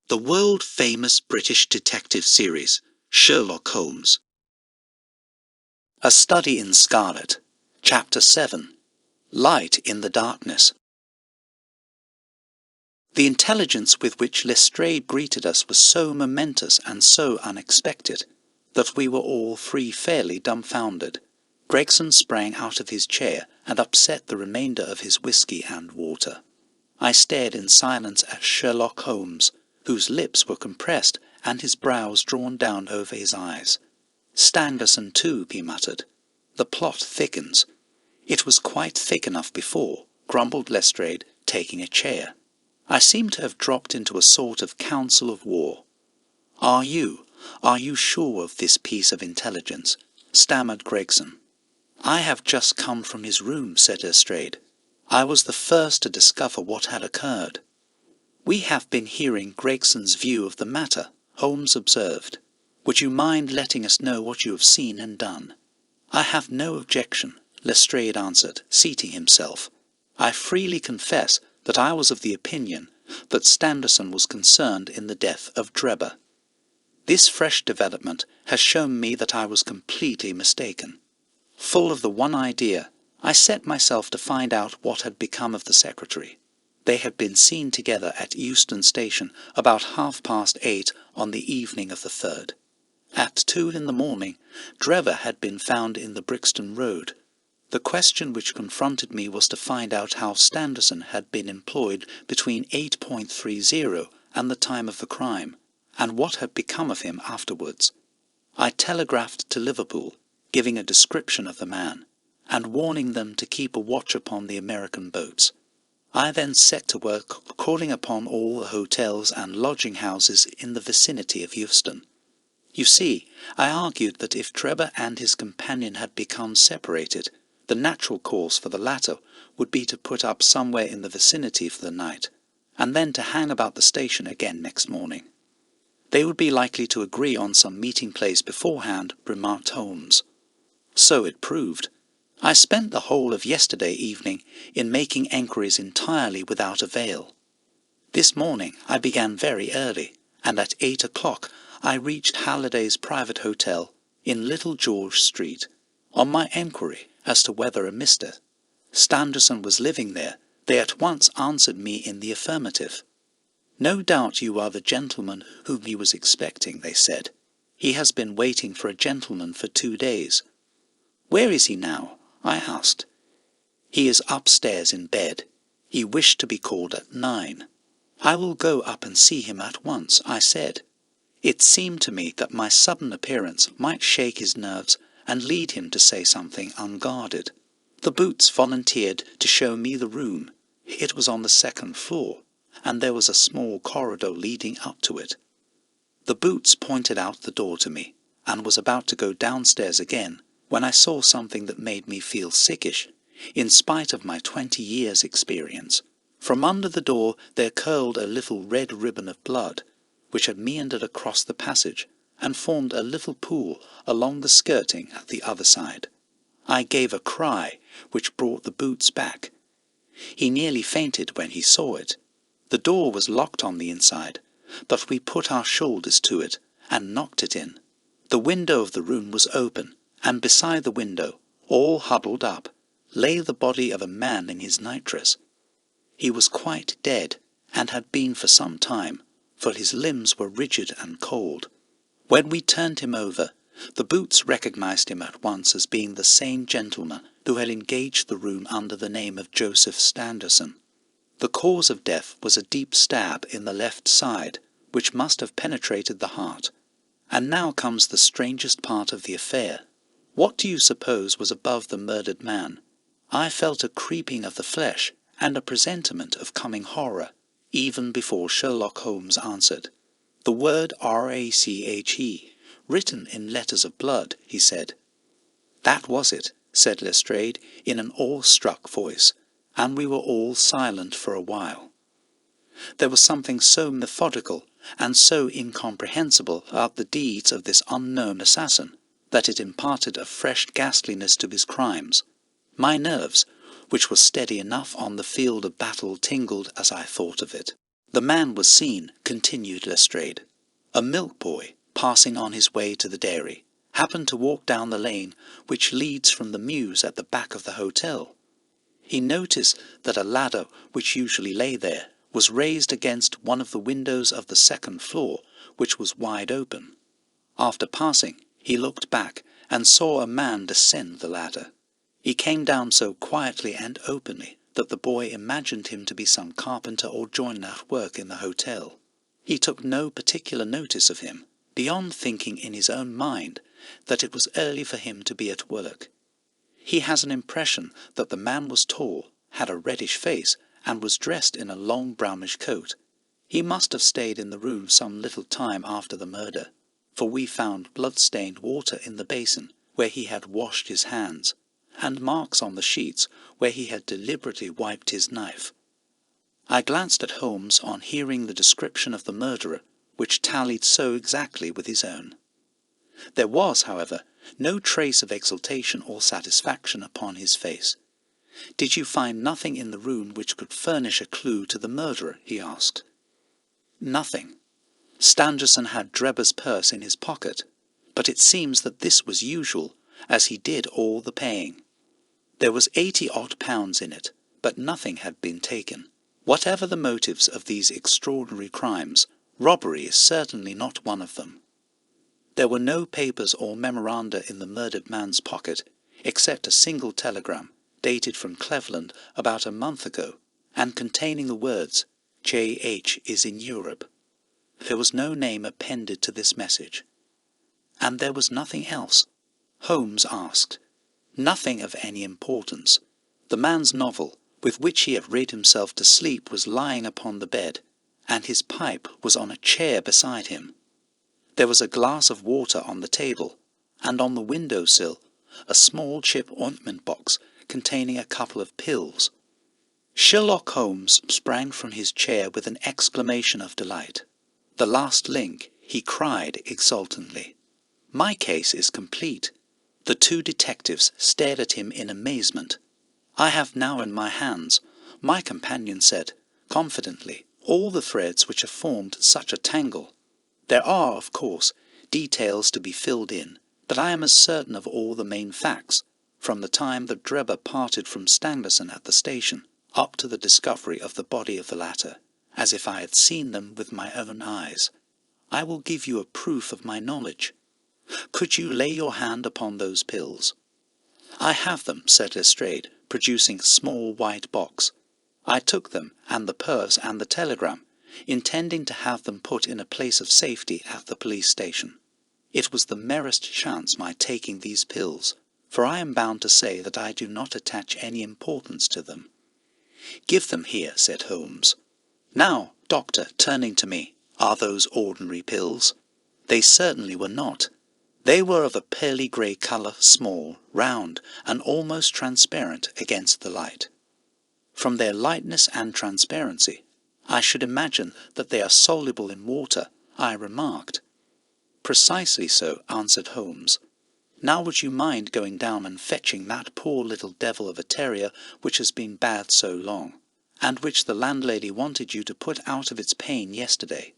The world-famous British detective series, Sherlock Holmes. A Study in Scarlet, Chapter 7, Light in the Darkness. The intelligence with which Lestrade greeted us was so momentous and so unexpected that we were all three fairly dumbfounded. Gregson sprang out of his chair and upset the remainder of his whisky and water. I stared in silence at Sherlock Holmes, whose lips were compressed and his brows drawn down over his eyes. "Stangerson too," he muttered. "The plot thickens." "It was quite thick enough before," grumbled Lestrade, taking a chair. I seemed to have dropped into a sort of council of war. Are you sure of this piece of intelligence?" stammered Gregson. "I have just come from his room," said Lestrade. "I was the first to discover what had occurred." "We have been hearing Gregson's view of the matter," Holmes observed. "Would you mind letting us know what you have seen and done?" "I have no objection," Lestrade answered, seating himself. "I freely confess that I was of the opinion that Stangerson was concerned in the death of Drebber. This fresh development has shown me that I was completely mistaken. Full of the one idea, I set myself to find out what had become of the secretary. They had been seen together at Euston Station about 8:30 on the evening of the 3rd. At 2 in the morning, Drebber had been found in the Brixton Road. The question which confronted me was to find out how Stangerson had been employed between 8:30 and the time of the crime, and what had become of him afterwards. I telegraphed to Liverpool, giving a description of the man, and warning them to keep a watch upon the American boats. I then set to work calling upon all the hotels and lodging-houses in the vicinity of Euston. You see, I argued that if Drebber and his companion had become separated, the natural course for the latter would be to put up somewhere in the vicinity for the night, and then to hang about the station again next morning. "They would be likely to agree on some meeting place beforehand," remarked Holmes. So it proved. I spent the whole of yesterday evening in making enquiries entirely without avail. This morning I began very early, and at 8 o'clock I reached Halliday's private hotel in Little George Street. On my enquiry as to whether a Mr. Stangerson was living there, they at once answered me in the affirmative. "No doubt you are the gentleman whom he was expecting," they said. "He has been waiting for a gentleman for 2 days." "Where is he now?" I asked. "He is upstairs in bed. He wished to be called at 9. "I will go up and see him at once," I said. It seemed to me that my sudden appearance might shake his nerves and lead him to say something unguarded. The Boots volunteered to show me the room. It was on the 2nd floor, and there was a small corridor leading up to it. The Boots pointed out the door to me, and was about to go downstairs again, when I saw something that made me feel sickish, in spite of my 20 years' experience. From under the door there curled a little red ribbon of blood, which had meandered across the passage, and formed a little pool along the skirting at the other side. I gave a cry, which brought the Boots back. He nearly fainted when he saw it. The door was locked on the inside, but we put our shoulders to it, and knocked it in. The window of the room was open, and beside the window, all huddled up, lay the body of a man in his nightdress. He was quite dead, and had been for some time, for his limbs were rigid and cold. When we turned him over, the Boots recognized him at once as being the same gentleman who had engaged the room under the name of Joseph Stangerson. The cause of death was a deep stab in the left side, which must have penetrated the heart. And now comes the strangest part of the affair. What do you suppose was above the murdered man? I felt a creeping of the flesh, and a presentiment of coming horror, even before Sherlock Holmes answered. "The word RACHE, written in letters of blood," he said. "That was it," said Lestrade, in an awe-struck voice, and we were all silent for a while. There was something so methodical and so incomprehensible about the deeds of this unknown assassin, that it imparted a fresh ghastliness to his crimes. My nerves, which were steady enough on the field of battle, tingled as I thought of it. The man was seen, continued Lestrade. A milk boy, passing on his way to the dairy, happened to walk down the lane which leads from the mews at the back of the hotel. He noticed that a ladder which usually lay there was raised against one of the windows of the second floor, which was wide open. After passing, he looked back and saw a man descend the ladder. He came down so quietly and openly that the boy imagined him to be some carpenter or joiner at work in the hotel. He took no particular notice of him, beyond thinking in his own mind that it was early for him to be at work. He has an impression that the man was tall, had a reddish face, and was dressed in a long brownish coat. He must have stayed in the room some little time after the murder, for we found blood-stained water in the basin where he had washed his hands, and marks on the sheets where he had deliberately wiped his knife. I glanced at Holmes on hearing the description of the murderer, which tallied so exactly with his own. There was, however, no trace of exultation or satisfaction upon his face. "Did you find nothing in the room which could furnish a clue to the murderer?" he asked. "Nothing. Stangerson had Drebber's purse in his pocket, but it seems that this was usual, as he did all the paying. There was £80 in it, but nothing had been taken. Whatever the motives of these extraordinary crimes, robbery is certainly not one of them. There were no papers or memoranda in the murdered man's pocket, except a single telegram, dated from Cleveland about a month ago, and containing the words, 'J.H. is in Europe.' There was no name appended to this message." "And there was nothing else?" Holmes asked. "Nothing of any importance. The man's novel, with which he had read himself to sleep, was lying upon the bed, and his pipe was on a chair beside him. There was a glass of water on the table, and on the window-sill a small chip ointment box containing a couple of pills." Sherlock Holmes sprang from his chair with an exclamation of delight. "The last link," he cried exultantly. "My case is complete." The two detectives stared at him in amazement. "I have now in my hands," my companion said, confidently, "all the threads which have formed such a tangle. There are, of course, details to be filled in, but I am as certain of all the main facts, from the time that Drebber parted from Stangerson at the station, up to the discovery of the body of the latter, as if I had seen them with my own eyes. I will give you a proof of my knowledge. Could you lay your hand upon those pills?" "I have them," said Lestrade, producing a small white box. "I took them, and the purse and the telegram, intending to have them put in a place of safety at the police station. It was the merest chance my taking these pills, for I am bound to say that I do not attach any importance to them." "Give them here," said Holmes. "Now, doctor," turning to me, "are those ordinary pills?" They certainly were not. They were of a pearly grey colour, small, round, and almost transparent against the light. "From their lightness and transparency, I should imagine that they are soluble in water," I remarked. "Precisely so," answered Holmes. "Now would you mind going down and fetching that poor little devil of a terrier which has been bad so long, and which the landlady wanted you to put out of its pain yesterday?"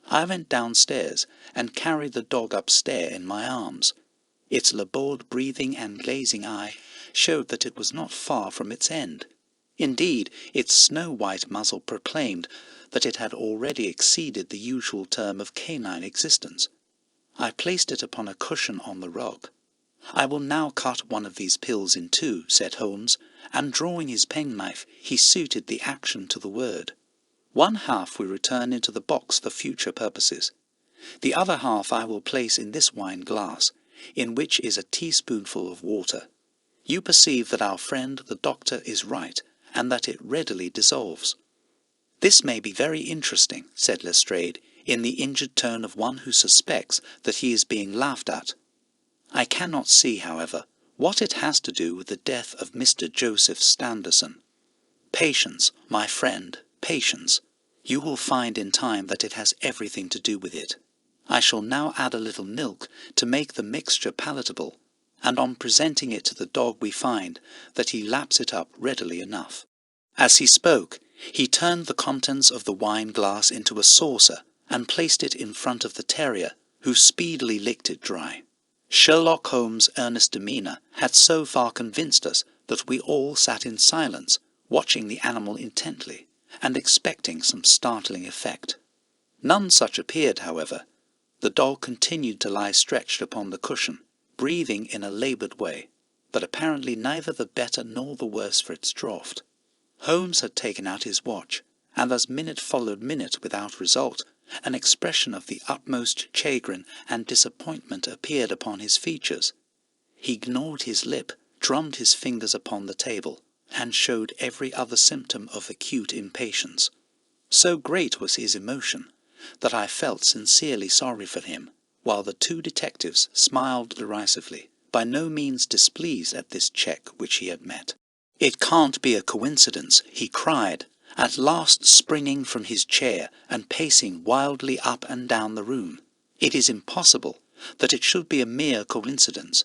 I went downstairs and carried the dog upstairs in my arms. Its laboured breathing and glazing eye showed that it was not far from its end. Indeed, its snow-white muzzle proclaimed that it had already exceeded the usual term of canine existence. I placed it upon a cushion on the rug. "I will now cut one of these pills in two," said Holmes, and drawing his penknife, he suited the action to the word. "One half we return into the box for future purposes. The other half I will place in this wine glass, in which is a teaspoonful of water. You perceive that our friend the doctor is right, and that it readily dissolves." "This may be very interesting," said Lestrade, in the injured tone of one who suspects that he is being laughed at. "I cannot see, however, what it has to do with the death of Mr. Joseph Stangerson. Patience, my friend, patience. You will find in time that it has everything to do with it. I shall now add a little milk to make the mixture palatable, and on presenting it to the dog we find that he laps it up readily enough." As he spoke, He turned the contents of the wine-glass into a saucer and placed it in front of the terrier, who speedily licked it dry. Sherlock Holmes' earnest demeanour had so far convinced us that we all sat in silence, watching the animal intently, and expecting some startling effect. None such appeared, however. The dog continued to lie stretched upon the cushion, breathing in a laboured way, but apparently neither the better nor the worse for its draught. Holmes had taken out his watch, and as minute followed minute without result, an expression of the utmost chagrin and disappointment appeared upon his features. He gnawed his lip, drummed his fingers upon the table, and showed every other symptom of acute impatience. So great was his emotion that I felt sincerely sorry for him, while the two detectives smiled derisively, by no means displeased at this check which he had met. "It can't be a coincidence," he cried, at last springing from his chair and pacing wildly up and down the room. "It is impossible that it should be a mere coincidence.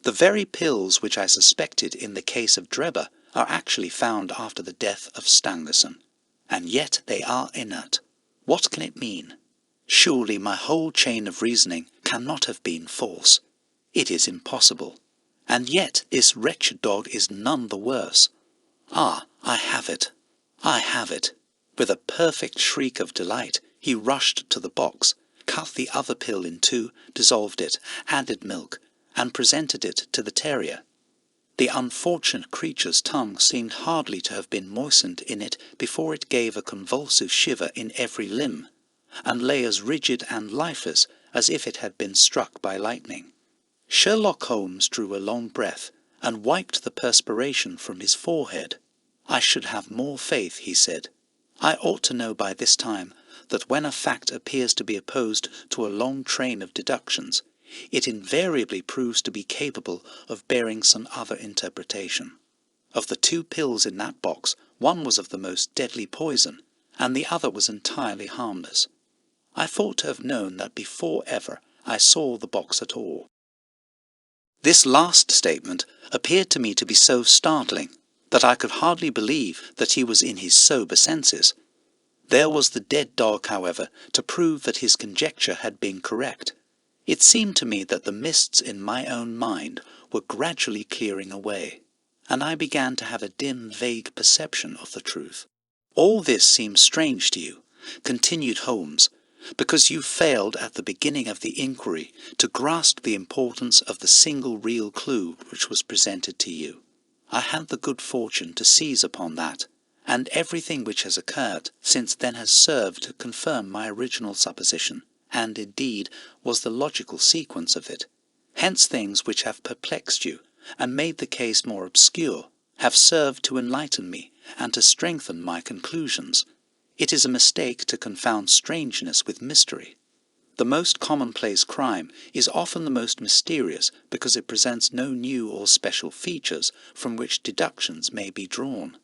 The very pills which I suspected in the case of Drebber are actually found after the death of Stangerson, and yet they are inert. What can it mean? Surely my whole chain of reasoning cannot have been false. It is impossible. And yet this wretched dog is none the worse. Ah, I have it! I have it!" With a perfect shriek of delight, he rushed to the box, cut the other pill in two, dissolved it, added milk, and presented it to the terrier. The unfortunate creature's tongue seemed hardly to have been moistened in it before it gave a convulsive shiver in every limb, and lay as rigid and lifeless as if it had been struck by lightning. Sherlock Holmes drew a long breath, and wiped the perspiration from his forehead. "I should have more faith," he said. "I ought to know by this time that when a fact appears to be opposed to a long train of deductions, it invariably proves to be capable of bearing some other interpretation. Of the two pills in that box, one was of the most deadly poison, and the other was entirely harmless. I thought to have known that before ever I saw the box at all." This last statement appeared to me to be so startling that I could hardly believe that he was in his sober senses. There was the dead dog, however, to prove that his conjecture had been correct. It seemed to me that the mists in my own mind were gradually clearing away, and I began to have a dim, vague perception of the truth. "All this seems strange to you," continued Holmes, "because you failed at the beginning of the inquiry to grasp the importance of the single real clue which was presented to you. I had the good fortune to seize upon that, and everything which has occurred since then has served to confirm my original supposition, and indeed was the logical sequence of it. Hence things which have perplexed you, and made the case more obscure, have served to enlighten me, and to strengthen my conclusions. It is a mistake to confound strangeness with mystery. The most commonplace crime is often the most mysterious because it presents no new or special features from which deductions may be drawn.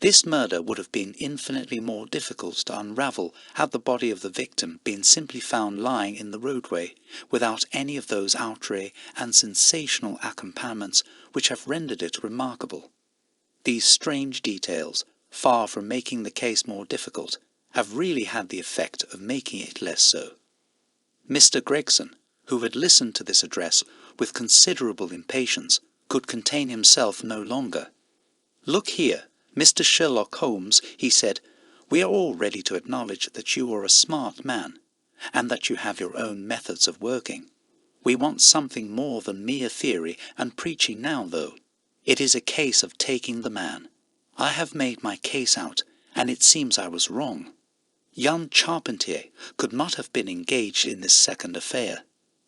This murder would have been infinitely more difficult to unravel had the body of the victim been simply found lying in the roadway, without any of those outre and sensational accompaniments which have rendered it remarkable. These strange details, far from making the case more difficult, have really had the effect of making it less so. Mr. Gregson, who had listened to this address with considerable impatience, could contain himself no longer. "Look here, Mr. Sherlock Holmes," he said, "we are all ready to acknowledge that you are a smart man, and that you have your own methods of working. We want something more than mere theory and preaching now, though. It is a case of taking the man. I have made my case out, and it seems I was wrong. Young Charpentier could not have been engaged in this second affair.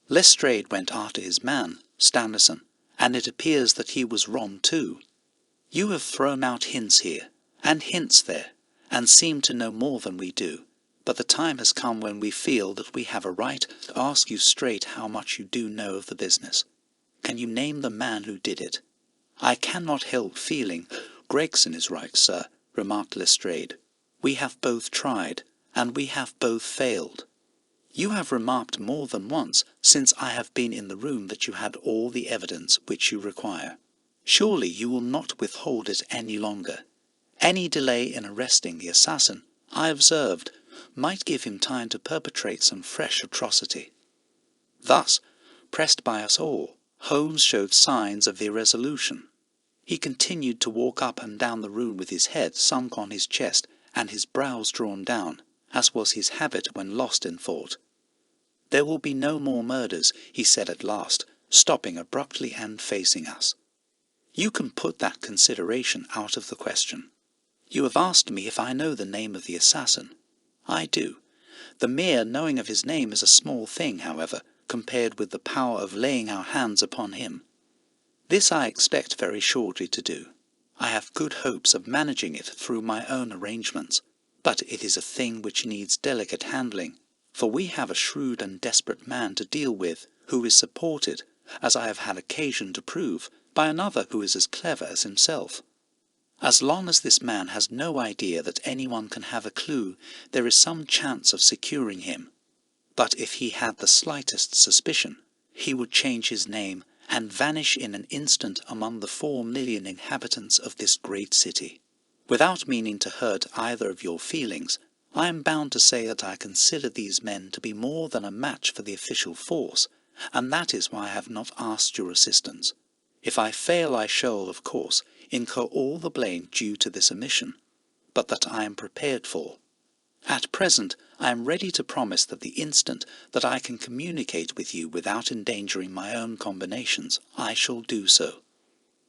Lestrade went after his man, Stangerson, and it appears that he was wrong too. You have thrown out hints here, and hints there, and seem to know more than we do, but the time has come when we feel that we have a right to ask you straight how much you do know of the business. Can you name the man who did it?" "I cannot help feeling Gregson is right, sir," remarked Lestrade. "We have both tried, and we have both failed. You have remarked more than once since I have been in the room that you had all the evidence which you require. Surely you will not withhold it any longer. Any delay in arresting the assassin, I observed, might give him time to perpetrate some fresh atrocity. Thus, pressed by us all, Holmes showed signs of irresolution. He continued to walk up and down the room with his head sunk on his chest and his brows drawn down, as was his habit when lost in thought. "There will be no more murders," he said at last, stopping abruptly and facing us. "You can put that consideration out of the question. You have asked me if I know the name of the assassin. I do. The mere knowing of his name is a small thing, however, compared with the power of laying our hands upon him. This I expect very shortly to do. I have good hopes of managing it through my own arrangements, but it is a thing which needs delicate handling, for we have a shrewd and desperate man to deal with, who is supported, as I have had occasion to prove, by another who is as clever as himself. As long as this man has no idea that anyone can have a clue, there is some chance of securing him. But if he had the slightest suspicion, he would change his name and vanish in an instant among the 4 million inhabitants of this great city. Without meaning to hurt either of your feelings, I am bound to say that I consider these men to be more than a match for the official force, and that is why I have not asked your assistance. If I fail, I shall, of course, incur all the blame due to this omission, but that I am prepared for. At present, I am ready to promise that the instant that I can communicate with you without endangering my own combinations, I shall do so."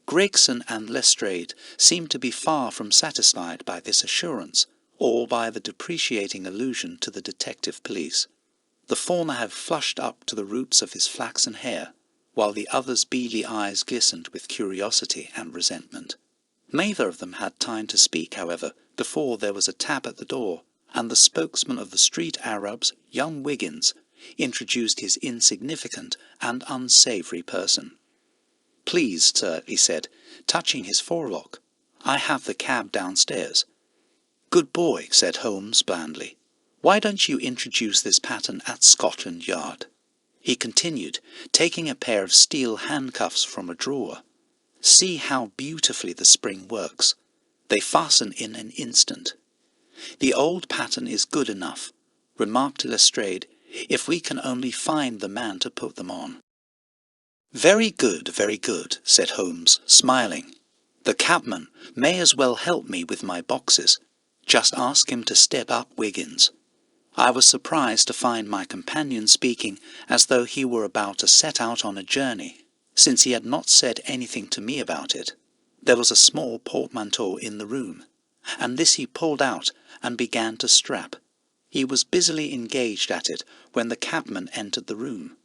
Gregson and Lestrade seemed to be far from satisfied by this assurance, or by the depreciating allusion to the detective police. The former had flushed up to the roots of his flaxen hair, while the other's beady eyes glistened with curiosity and resentment. Neither of them had time to speak, however, before there was a tap at the door, and the spokesman of the street Arabs, young Wiggins, introduced his insignificant and unsavoury person. "Please, sir," he said, touching his forelock, "I have the cab downstairs." "Good boy," said Holmes blandly. "Why don't you introduce this pattern at Scotland Yard?" He continued, taking a pair of steel handcuffs from a drawer. "See how beautifully the spring works. They fasten in an instant." "The old pattern is good enough," remarked Lestrade, "if we can only find the man to put them on." very good," said Holmes, smiling. "The cabman may as well help me with my boxes. Just ask him to step up, Wiggins." I was surprised to find my companion speaking as though he were about to set out on a journey, since he had not said anything to me about it. There was a small portmanteau in the room, and this he pulled out and began to strap. He was busily engaged at it when the cabman entered the room.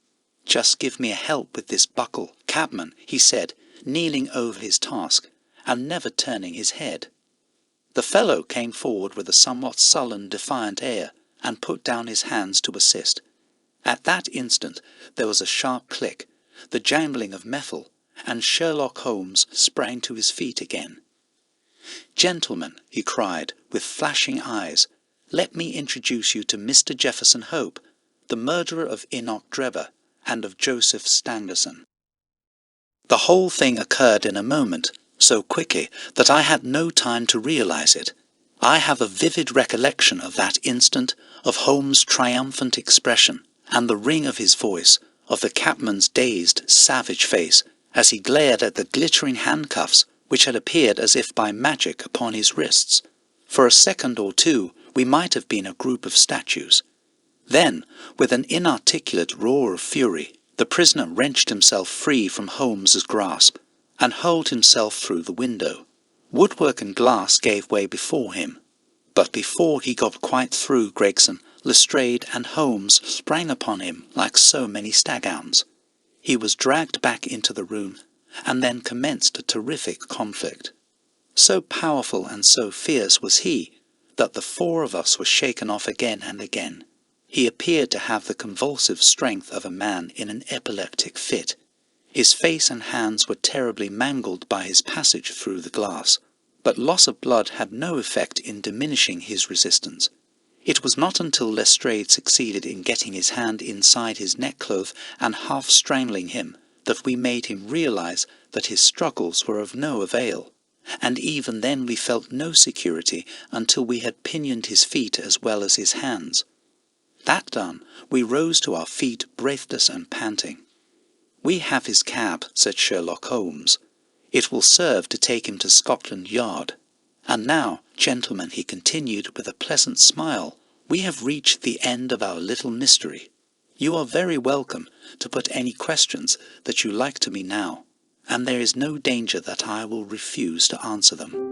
"Just give me a help with this buckle, cabman," he said, kneeling over his task, and never turning his head. The fellow came forward with a somewhat sullen, defiant air, and put down his hands to assist. At that instant there was a sharp click, the jangling of metal, and Sherlock Holmes sprang to his feet again. "Gentlemen," he cried, with flashing eyes, "let me introduce you to Mr. Jefferson Hope, the murderer of Enoch Drebber and of Joseph Stangerson." The whole thing occurred in a moment, so quickly that I had no time to realize it. I have a vivid recollection of that instant, of Holmes' triumphant expression, and the ring of his voice, of the cabman's dazed, savage face, as he glared at the glittering handcuffs which had appeared as if by magic upon his wrists. For a second or two we might have been a group of statues. Then, with an inarticulate roar of fury, the prisoner wrenched himself free from Holmes's grasp, and hurled himself through the window. Woodwork and glass gave way before him, but before he got quite through, Gregson, Lestrade and Holmes sprang upon him like so many staghounds. He was dragged back into the room, and then commenced a terrific conflict. So powerful and so fierce was he, that the 4 of us were shaken off again and again. He appeared to have the convulsive strength of a man in an epileptic fit. His face and hands were terribly mangled by his passage through the glass, but loss of blood had no effect in diminishing his resistance. It was not until Lestrade succeeded in getting his hand inside his neckcloth and half strangling him that we made him realize that his struggles were of no avail, and even then we felt no security until we had pinioned his feet as well as his hands. That done, we rose to our feet breathless and panting. "We have his cab," said Sherlock Holmes. "It will serve to take him to Scotland Yard. And now, gentlemen," he continued with a pleasant smile, "we have reached the end of our little mystery. You are very welcome to put any questions that you like to me now, and there is no danger that I will refuse to answer them."